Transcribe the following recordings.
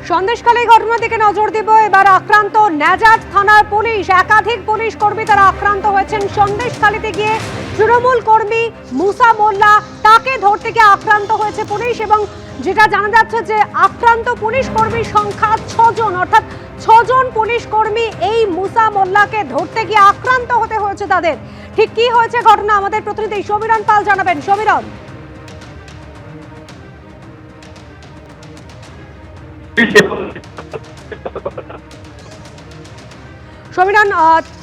সন্দেশখালী ঘটনার দিকে নজর দিব। এবার আক্রান্ত নেজাত থানার পুলিশ, একাধিক পুলিশ কর্মী তারা আক্রান্ত হয়েছেন। সন্দেশখালীতে গিয়ে তৃণমূল কর্মী মুসা মোল্লা, তাকে ধরতে গিয়ে আক্রান্ত হয়েছে পুলিশ এবং যেটা জানা যাচ্ছে যে আক্রান্ত পুলিশ কর্মীর সংখ্যা 6 জন, অর্থাৎ 6 জন পুলিশ কর্মী এই মুসা মোল্লাকে ধরতে গিয়ে আক্রান্ত হতে হয়েছে তাদের। ঠিক কি হয়েছে ঘটনা আমাদের প্রতিনিধি সমীরণ পাল জানাবেন। সমীরণ,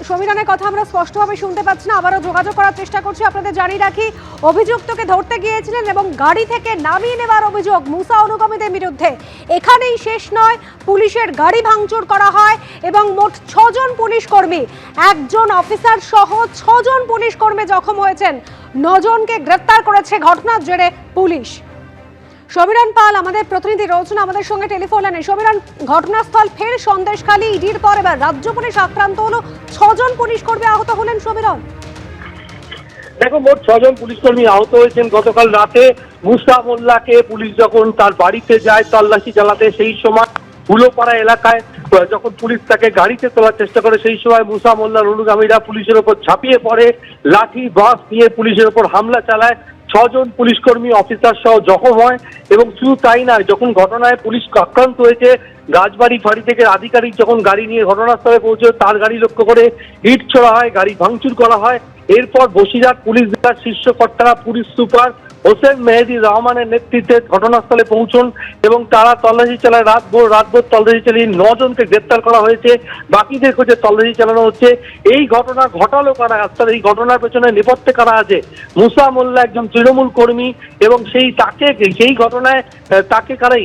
সমীরণের কথা আমরা স্পষ্টভাবে শুনতে পাচ্ছি না, আবারও যোগাযোগ করার চেষ্টা করছি। আপনাদের জানিয়ে রাখি, অভিযুক্তকে ধরতে গিয়েছিলেন এবং গাড়ি থেকে নামিয়ে নেওয়ার অভিযোগ মুসা অনুগামীদের বিরুদ্ধে। এখানেই শেষ নয়, পুলিশের গাড়ি ভাঙচুর করা হয় এবং মোট 6 জন পুলিশ কর্মী, একজন অফিসার সহ 6 জন পুলিশ কর্মী জখম হয়েছেন। 9 জনকে গ্রেফতার করেছে ঘটনার জেরে পুলিশ। সমীরণ পাল আমাদের প্রতিনিধি রয়েছেন আমাদের সঙ্গে টেলিফোন লাইনে। সমীরণ, ঘটনাস্থল ফের সন্দেশখালী, ইডির পর এবার রাজ্য পুলিশ আক্রান্ত হলো, 6 জন পুলিশ কর্মী আহত হলেন। সমীরণ, দেখো, মোট 6 জন পুলিশ কর্মী আহত হয়েছেন। গতকাল রাতে মুসা মোল্লাকে পুলিশ যখন তার বাড়িতে যায় তল্লাশি চালাতে, সেই সময় হুলোপাড়া এলাকায় যখন পুলিশ তাকে গাড়িতে তোলার চেষ্টা করে, সেই সময় মুসা মোল্লার অনুগামীরা পুলিশের ওপর ঝাঁপিয়ে পড়ে, লাঠি বাস নিয়ে পুলিশের ওপর হামলা চালায়। 6 জন পুলিশ কর্মী অফিসার সহ জখম হয় এবং শুধু তাই নয়, যখন ঘটনায় পুলিশ আক্রান্ত হয়েছে, রাজবাড়ি ফাঁড়ি থেকে আধিকারিক যখন গাড়ি নিয়ে ঘটনাস্থলে পৌঁছে তার গাড়ি লক্ষ্য করে ইট ছোড়া হয়, গাড়ি ভাঙচুর করা হয়। এরপর বসিরহাট পুলিশ জেলার শীর্ষ কর্তারা পুলিশ সুপার হোসেন মেহেদি রহমানের নেতৃত্বে ঘটনাস্থলে পৌঁছন এবং তারা তল্লাশি চালায়। রাতভর তল্লাশি চালিয়ে 9 জনকে গ্রেপ্তার করা হয়েছে, বাকিদের খোঁজে তল্লাশি চালানো হচ্ছে। এই ঘটনা ঘটালো কারা, অর্থাৎ এই ঘটনার পেছনে নেপথ্যে কারা আছে? মুসা মোল্লা একজন তৃণমূল কর্মী এবং সেই ঘটনায় তাকে কারা,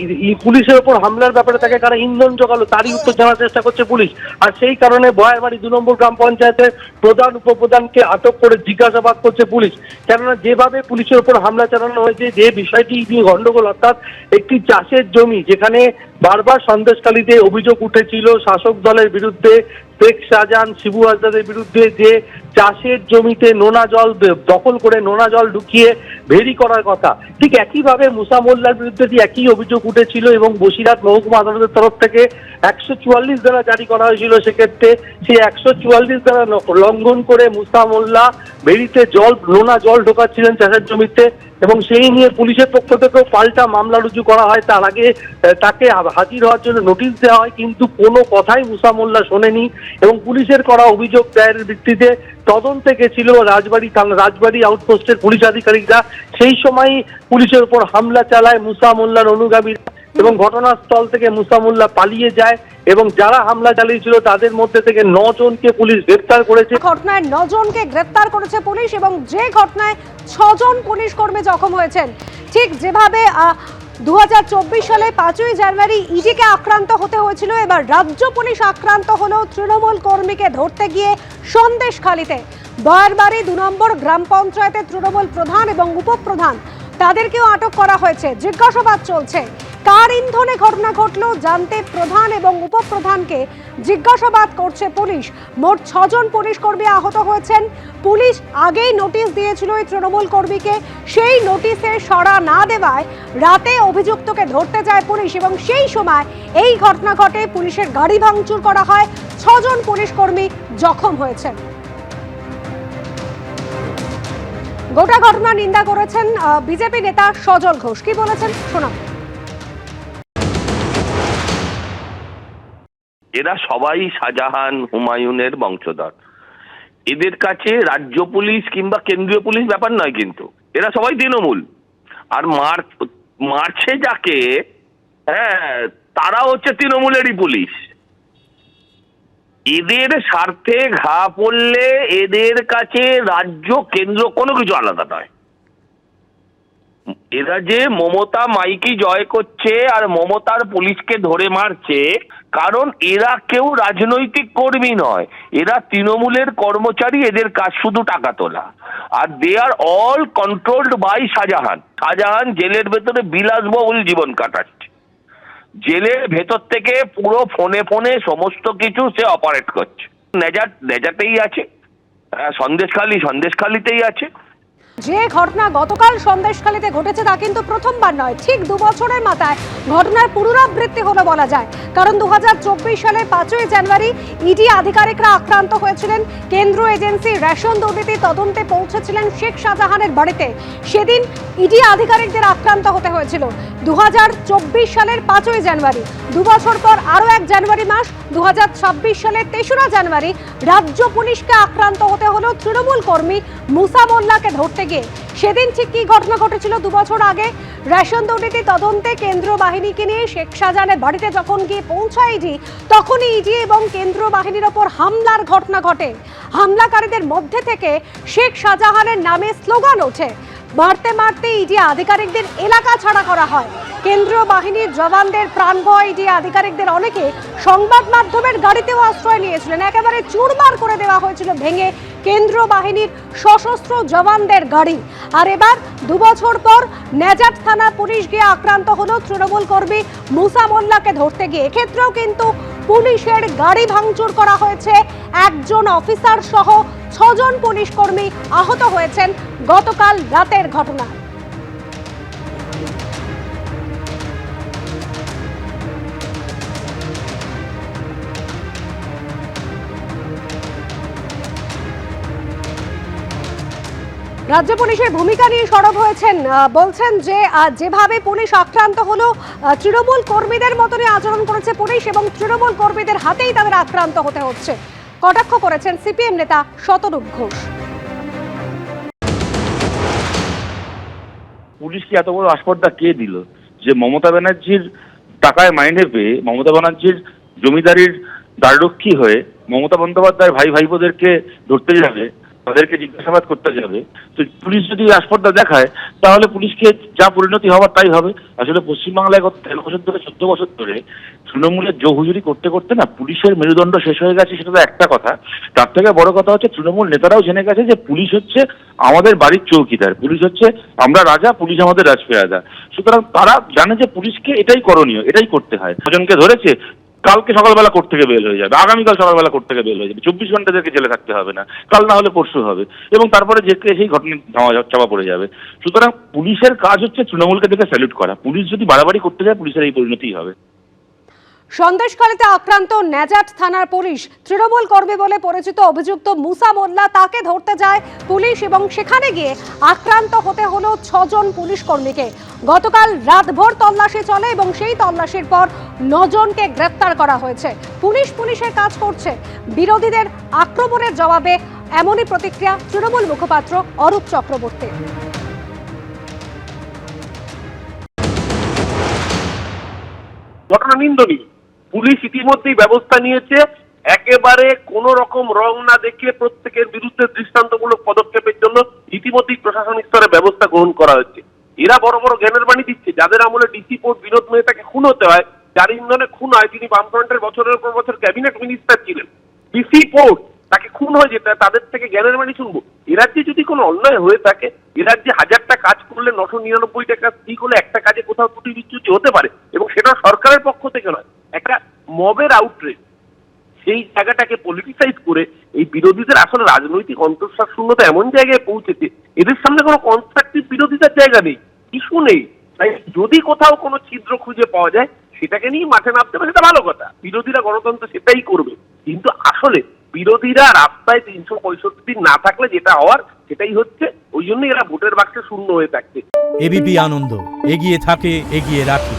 পুলিশের ওপর হামলার ব্যাপারে তাকে কারা ইন্ধন জোগালো, তারই উত্তর জানার চেষ্টা করছে পুলিশ। আর সেই কারণে বয়ারবাড়ি 2 নম্বর গ্রাম পঞ্চায়েতের প্রধান উপপ্রধানকে আটক করে জিজ্ঞাসাবাদ করছে পুলিশ। কেননা যেভাবে পুলিশের উপর হামলা চালানো হয়েছে, যে বিষয়টি নিয়ে গন্ডগোল, অর্থাৎ একটি চাষের জমি যেখানে বারবার সন্দেশখালীতে অভিযোগ উঠেছিল শাসক দলের বিরুদ্ধে, শেখ শাহজাহান, শিবু হাজদাদের বিরুদ্ধে, যে চাষের জমিতে নোনা জল দখল করে নোনা জল ঢুকিয়ে ভেরি করার কথা। ঠিক একইভাবে মুসা মোল্লার বিরুদ্ধে একই অভিযোগ উঠেছিল এবং বসিরহাট মহকুমা আদালতের তরফ থেকে 144 ধারা জারি করা হয়েছিল। সেক্ষেত্রে সেই 144 ধারা লঙ্ঘন করে মুসা মোল্লা ভেরিতে নোনা জল ঢোকাচ্ছিলেন চাষের জমিতে এবং সেই নিয়ে পুলিশের পক্ষ থেকেও পাল্টা মামলা রুজু করা হয়। তার আগে তাকে হাজির হওয়ার জন্য নোটিশ দেওয়া হয়, কিন্তু কোনো কথাই মুসা মোল্লা শোনেনি এবং পুলিশের করা অভিযোগ দায়েরের ভিত্তিতে তদন্তে গেছিল রাজবাড়ি আউটপোস্টের পুলিশ আধিকারিকরা। সেই সময় পুলিশের উপর হামলা চালায় মুসা মোল্লার অনুগামীরা এবং ঘটনাস্থল থেকে মুসা মোল্লা পালিয়ে যায় এবং যারা হামলা চালিয়েছিল তাদের মধ্যে থেকে 9 জনকে পুলিশ গ্রেফতার করেছে। ঘটনায় 9 জনকে গ্রেফতার করেছে পুলিশ এবং যে ঘটনায় 6 জন পুলিশ কর্মী জখম হয়েছেন, ঠিক যেভাবে 2024 সালে 5ই জানুয়ারি ইডিকে আক্রান্ত হতে হয়েছিল, এবার রাজ্য পুলিশ আক্রান্ত হলো তৃণমূল কর্মীকে ধরতে গিয়ে সন্দেশখালীতে। বয়ারবাড়ি 2 নম্বর গ্রাম পঞ্চায়েতের তৃণমূল প্রধান এবং উপপ্রধান, তাদেরকেও আটক করা হয়েছে, জিজ্ঞাসাবাদ চলছে। কার ইন্ধনে ঘটনা ঘটলো জানতে প্রধান এবং উপপ্রধানকে জিজ্ঞাসাবাদ করছে পুলিশ। মোট 6 জন পুলিশ কর্মী আহত হয়েছেন। পুলিশ আগেই নোটিশ দিয়েছিল এই তৃণমূল কর্মীকে, সেই নোটিশে সাড়া না দেওয়ায় রাতে অভিযুক্তকে ধরতে যায় পুলিশ এবং সেই সময় এই ঘটনা ঘটে। পুলিশের গাড়ি ভাঙচুর করা হয়, 6 জন পুলিশ কর্মী জখম হয়েছেন। গোটা ঘটনা নিন্দা করেছেন বিজেপি নেতা সজল ঘোষ। কি বলেছেন শোনাব। এরা সবাই শাহজাহান, হুমায়ুনের বংশধর। এদের কাছে রাজ্য পুলিশ কিংবা কেন্দ্রীয় পুলিশ ব্যাপার নয়, কিন্তু এরা সবাই তৃণমূল। আর মারছে যাকে, তারা হচ্ছে তৃণমূলেরই পুলিশ। এদের স্বার্থে ঘা পড়লে এদের কাছে রাজ্য কেন্দ্র কোনো কিছু আলাদা নয়। এরা যে মমতা মাইকি জয় করছে আর মমতার পুলিশকে ধরে মারছে, কারণ এরা কেউ রাজনৈতিক কর্মী নয়, এরা তৃণমূলের কর্মচারী। এদের কাজ শুধু টাকা তোলা, আর they are all controlled by Shahjahan. Shahjahan জেলের ভেতরে বিলাসবহুল জীবন কাটাচ্ছে, জেলের ভেতর থেকে পুরো ফোনে ফোনে সমস্ত কিছু সে অপারেট করছে। নেজাতেই আছে, সন্দেশখালীতেই আছে। যে ঘটনা গতকাল সন্দেশখালীতে ঘটেছে তা কিন্তু প্রথমবার নয়। ঠিক 2 বছরের মাথায় ঘটনার পুনরাবৃত্তি হলো বলা যায়, কারণ 2024 সালের 5ই জানুয়ারি ইডি আধিকারিকরা আক্রান্ত হয়েছিলেন। কেন্দ্র এজেন্সি রেশন দুর্নীতি তদন্তে পৌঁছেছিলেন শেখ শাহজাহানের বাড়িতে। সেদিন ইডি আধিকারিকদের আক্রান্ত হতে হয়েছিল 2024 সালের 5ই জানুয়ারি। 2 বছর পর আরও 1 জানুয়ারি মাস 2026 সালের 3রা জানুয়ারি রাজ্য পুলিশকে আক্রান্ত হতে হলো তৃণমূল কর্মী মুসা মোল্লাকে ধরতে গিয়ে। সেদিন ঠিক কি ঘটনা ঘটেছিল 2 বছর আগে? রেশন দুর্নীতি তদন্তে কেন্দ্র বাহিনীকে নিয়ে শেখ শাহজাহানের বাড়িতে যখন গিয়ে পৌঁছায় ইডি, তখনই ইডি এবং কেন্দ্র বাহিনীর ওপর হামলার ঘটনা ঘটে। হামলাকারীদের মধ্যে থেকে শেখ শাহজাহানের নামে স্লোগান ওঠে। মারতে মারতে ইডি আধিকারিকদের এলাকা ছাড়া করা হয়। কেন্দ্রীয় বাহিনীর জওয়ানদের প্রাণ ভয় ইডি আধিকারিকদের অনেকে সংবাদ মাধ্যমের গাড়িতেও আশ্রয় নিয়েছিলেন। একেবারে চুরমার করে দেওয়া হয়েছিল ভেঙে কেন্দ্রীয় বাহিনীর সশস্ত্র জওয়ানদের গাড়ি। আর এবার 2 বছর পর নেজাট থানা পুলিশ গিয়ে আক্রান্ত হলো তৃণমূল কর্মী মুসা মোল্লাকে ধরতে গিয়ে। এক্ষেত্রেও কিন্তু পুলিশের গাড়ি ভাঙচুর করা হয়েছে। একজন অফিসার সহ 6 জন পুলিশ কর্মী আহত হয়েছেন গতকাল রাতের ঘটনা। রাজ্য পুলিশের ভূমিকা নিয়ে সরব হয়েছেন, বলছেন যে যেভাবে পুলিশ আক্রান্ত হলো, তৃণমূল কর্মীদের মতনই আচরণ করেছে পুলিশ এবং তৃণমূল কর্মীদের হাতেই তাদের আক্রান্ত হতে হচ্ছে। কটাক্ষ করেছেন সিপিএম নেতা শতরূপ ঘোষ। পুলিশকে এত বড় আসপর্দা কে দিল যে মমতা ব্যানার্জির টাকায় মাইনে পেয়ে মমতা ব্যানার্জির জমিদারির দ্বাররক্ষী হয়ে মমতা বন্দ্যোপাধ্যায় ভাই ভাইপোদেরকে ধরতে যাবে, তাদেরকে জিজ্ঞাসাবাদ করতে যাবে? তো পুলিশ যদি আসপর্দা দেখায় তাহলে পুলিশকে যা পরিণতি হওয়ার তাই হবে। আসলে পশ্চিমবাংলায় গত 13 বছর ধরে 14 বছর ধরে তৃণমূলের জোহুজুরি করতে করতে না পুলিশের মেরুদণ্ড শেষ হয়ে গেছে, সেটা তো একটা কথা। তার থেকে বড় কথা হচ্ছে তৃণমূল নেতারাও জেনে গেছে যে পুলিশ হচ্ছে আমাদের বাড়ির চৌকিদার, পুলিশ হচ্ছে আমরা রাজা, পুলিশ আমাদের রাজপেয়াদা। সুতরাং তারা জানে যে পুলিশকে এটাই করণীয়, এটাই করতে হয়। ছজনকে ধরেছে, কালকে সকালবেলা কোর্ট থেকে বের হয়ে যাবে, আগামীকাল সকালবেলা কোর্ট থেকে বের হয়ে যাবে, 24 ঘন্টা তাদেরকে জেলে থাকতে হবে না, কাল না হলে পরশু হবে, এবং তারপরে যে সেই ঘটনা চাপা পড়ে যাবে। সুতরাং পুলিশের কাজ হচ্ছে তৃণমূলকে দেখে স্যালুট করা। পুলিশ যদি বাড়াবাড়ি করতে যায় পুলিশের এই পরিণতিই হবে। সন্দেশখালীতে আক্রান্ত নেজাট থানার পুলিশ তৃণমূল কর্মী বলে পরিচিত অভিযুক্ত মুসা মোল্লা, তাকে ধরতে যায় পুলিশ এবং সেখানে গিয়ে আক্রান্ত হতে হলো 6 জন পুলিশ কর্মীকে। গতকাল রাতভর তল্লাশি চলে এবং সেই তল্লাশির পর 9 জনকে গ্রেফতার করা হয়েছে। পুলিশের কাজ করছে। বিরোধীদের আক্রমণের জবাবে এমনই প্রতিক্রিয়া তৃণমূল মুখপাত্র অরূপ চক্রবর্তী। ঘটনা নিন্দনীয়। পুলিশ ইতিমধ্যেই ব্যবস্থা নিয়েছে, একেবারে কোন রকম রং না দেখে প্রত্যেকের বিরুদ্ধে দৃষ্টান্তমূলক পদক্ষেপের জন্য ইতিমধ্যেই প্রশাসনিক স্তরে ব্যবস্থা গ্রহণ করা হচ্ছে। এরা বড় বড় জ্ঞানের বাণী দিচ্ছে, যাদের আমলে ডিসি পোর্ট বিনোদ মেহতাকে খুন হতে হয়, যার ইন্ধনে খুন হয়, তিনি বামফ্রন্টের বছরের পর বছর ক্যাবিনেট মিনিস্টার ছিলেন, ডিসি পোর্ট তাকে খুন হয়ে যেতে তাদের থেকে জ্ঞানের বাণী শুনবো? এ রাজ্যে যদি কোনো অন্যায় হয়ে থাকে, এ রাজ্যে 1000টা কাজ করলে 999 টাকা ঠিক হলে একটা কাজে কোথাও ত্রুটি বিচ্যুতি হতে পারে, এবং সেটা সরকারের পক্ষ থেকে নয়, একটা মবের আউটরেজ। সেই জায়গাটাকে পলিটিসাইজ করে এই বিরোধীদের আসলে রাজনৈতিক অন্তঃসার শূন্যতা এমন জায়গায় পৌঁছেছে, এদের সামনে কোনো কনস্ট্রাকটিভ বিরোধিতার জায়গা নেই, ইস্যু নেই। তাই যদি কোথাও কোনো ছিদ্র খুঁজে পাওয়া যায় সেটাকে নিয়ে মাঠে নামতে হবে, সেটা ভালো কথা। বিরোধীরা গণতন্ত্র সেটাই করবে, কিন্তু আসলে বিরোধীরা রাস্তায় 365 দিন না থাকলে যেটা হওয়ার সেটাই হচ্ছে। ওই জন্য এরা ভোটের বাক্সে শূন্য হয়ে থাকছে। এবিপি আনন্দ, এগিয়ে থাকে, এগিয়ে রাখে।